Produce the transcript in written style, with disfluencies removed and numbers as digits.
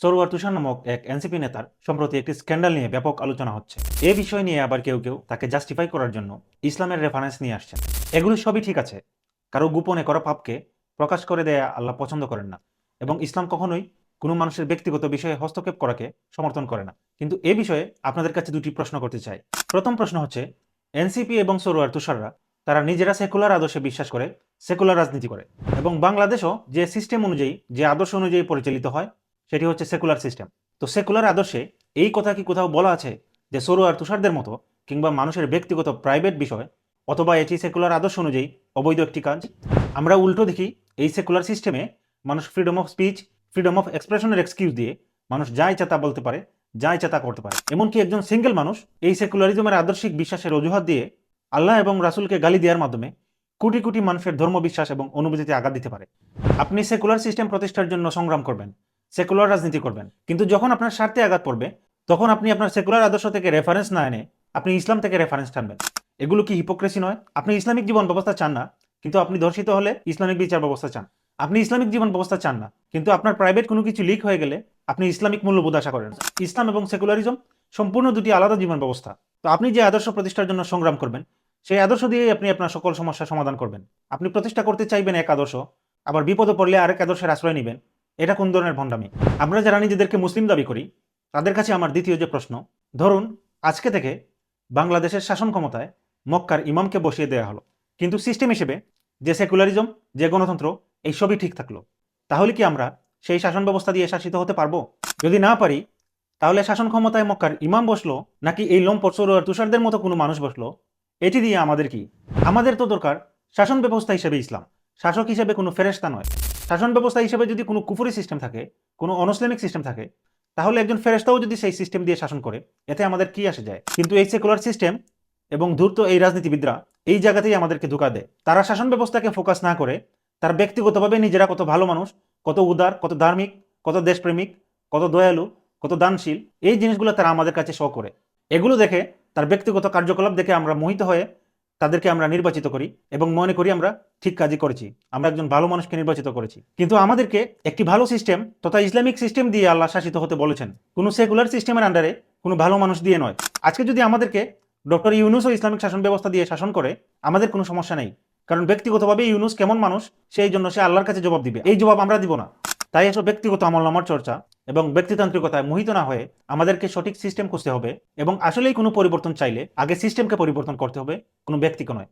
সরোয়ার তুষার নামক এক এনসিপি নেতার সম্প্রতি একটি স্ক্যান্ডাল নিয়ে ব্যাপক আলোচনা হচ্ছে। এ বিষয় নিয়ে আবার কেউ কেউ তাকে জাস্টিফাই করার জন্য ইসলামের রেফারেন্স নিয়ে আসছেন। এগুলো সবই ঠিক আছে, কারো গোপনে করা পাপকে প্রকাশ করে দেয়া আল্লাহ পছন্দ করেন না, এবং ইসলাম কখনোই কোনো মানুষের ব্যক্তিগত বিষয়ে হস্তক্ষেপ করাকে সমর্থন করে না। কিন্তু এ বিষয়ে আপনাদের কাছে দুটি প্রশ্ন করতে চাই। প্রথম প্রশ্ন হচ্ছে, এনসিপি এবং সরোয়ার তুষাররা তারা নিজেরা সেকুলার আদর্শে বিশ্বাস করে, সেকুলার রাজনীতি করে, এবং বাংলাদেশও যে সিস্টেম অনুযায়ী, যে আদর্শ অনুযায়ী পরিচালিত হয়, সেটি হচ্ছে সেকুলার সিস্টেম। তো সেকুলার আদর্শে এই কথা কি কোথাও বলা আছে যে সরোয়ার তুষারদের মতো কিংবা মানুষের ব্যক্তিগত প্রাইভেট বিষয় অথবা এটি সেকুলার আদর্শ অনুযায়ী অবৈধ একটি কাজ? আমরা উল্টো দেখি, এই সেকুলার সিস্টেমে মানুষ freedom of speech, freedom of এক্সপ্রেশনের এক্সকিউজ দিয়ে মানুষ যা ইচ্ছা তা বলতে পারে, যা ইচ্ছা তা করতে পারে। এমনকি একজন সিঙ্গেল মানুষ এই সেকুলারিজমের আদর্শিক বিশ্বাসের অজুহাত দিয়ে আল্লাহ এবং রাসূলকে গালি দেওয়ার মাধ্যমে কোটি কোটি মানুষের ধর্মবিশ্বাস এবং অনুভূতিতে আঘাত দিতে পারে। আপনি সেকুলার সিস্টেম প্রতিষ্ঠার জন্য সংগ্রাম করবেন, সেকুলার রাজনীতি করবেন, কিন্তু যখন আপনার স্বার্থে আঘাত পড়বে তখন আপনি আপনার সেকুলার আদর্শ থেকে রেফারেন্স না এনে আপনি ইসলাম থেকে রেফারেন্স টানবেন। এগুলো কি হিপোক্রেসি নয়? আপনি ইসলামিক জীবন ব্যবস্থা চান না, কিন্তু আপনি ধর্ষিত হলে ইসলামিক বিচার ব্যবস্থা চান। আপনি ইসলামিক জীবন ব্যবস্থা চান না, কিন্তু আপনার প্রাইভেট কোনো কিছু লিক হয়ে গেলে আপনি ইসলামিক মূল্যবোধ আশা করেন। ইসলাম এবং সেকুলারিজম সম্পূর্ণ দুটি আলাদা জীবন ব্যবস্থা। তো আপনি যে আদর্শ প্রতিষ্ঠার জন্য সংগ্রাম করবেন, সেই আদর্শ দিয়েই আপনি আপনার সকল সমস্যার সমাধান করবেন। আপনি প্রতিষ্ঠা করতে চাইবেন এক আদর্শ, আবার বিপদে পড়লে আরেক আদর্শের আশ্রয় নেবেন। এটা কোন ধরনের ভণ্ডামি? আমরা যারা নিজেদেরকে মুসলিম দাবি করি তাদের কাছে আমার দ্বিতীয় যে প্রশ্ন, ধরুন আজকে থেকে বাংলাদেশের শাসন ক্ষমতায় মক্কার ইমামকে বসিয়ে দেওয়া হলো, কিন্তু সিস্টেম হিসেবে যে সেকুলারিজম, যে গণতন্ত্র, এই সবই ঠিক থাকলো, তাহলে কি আমরা সেই শাসন ব্যবস্থা দিয়ে শাসিত হতে পারবো? যদি না পারি, তাহলে শাসন ক্ষমতায় মক্কার ইমাম বসলো নাকি এই লম্পট সরোয়ার তুষারদের মতো কোনো মানুষ বসলো, এটি দিয়ে আমাদের কি? আমাদের তো দরকার শাসন ব্যবস্থা হিসেবে ইসলাম, শাসক হিসেবে কোনো ফেরেশতা নয়। শাসন ব্যবস্থা হিসেবে যদি কোনো কুফরি সিস্টেম থাকে, কোনো অনইসলামিক সিস্টেম থাকে, তাহলে একজন ফেরেশতাও যদি সেই সিস্টেম দিয়ে শাসন করে, এতে আমাদের কি আসে যায়? কিন্তু এই সেকুলার সিস্টেম এবং ধূর্ত এই রাজনীতিবিদরা এই জায়গাতেই আমাদেরকে ধোঁকা দেয়। তারা শাসন ব্যবস্থাকে ফোকাস না করে তারা ব্যক্তিগতভাবে নিজেরা কত ভালো মানুষ, কত উদার, কত ধার্মিক, কত দেশপ্রেমিক, কত দয়ালু, কত দানশীল, এই জিনিসগুলো তারা আমাদের কাছে শো করে। এগুলো দেখে, তার ব্যক্তিগত কার্যকলাপ দেখে আমরা মোহিত হয়ে তাদেরকে আমরা নির্বাচিত করি এবং মনে করি আমরা ঠিক কাজই করেছি, আমরা একজন ভালো মানুষকে নির্বাচিত করেছি। কিন্তু আমাদেরকে একটি ভালো সিস্টেম তথা ইসলামিক সিস্টেম দিয়ে আল্লাহ শাসিত হতে বলেছেন, কোনো সেকুলার সিস্টেমের আন্ডারে, কোনো ভালো মানুষ দিয়ে নয়। আজকে যদি আমাদেরকে ডক্টর ইউনূস ও ইসলামিক শাসন ব্যবস্থা দিয়ে শাসন করে, আমাদের কোনো সমস্যা নেই, কারণ ব্যক্তিগতভাবে ইউনূস কেমন মানুষ সেই জন্য সে আল্লাহর কাছে জবাব দিবে, এই জবাব আমরা দিব না। তাই এসব ব্যক্তিগত আমলনামার চর্চা এবং ব্যক্তিতান্ত্রিকতায় মোহিত না হয়ে আমাদেরকে সঠিক সিস্টেম খুঁজতে হবে, এবং আসলেই কোনো পরিবর্তন চাইলে আগে সিস্টেমকে পরিবর্তন করতে হবে, কোনো ব্যক্তিকে নয়।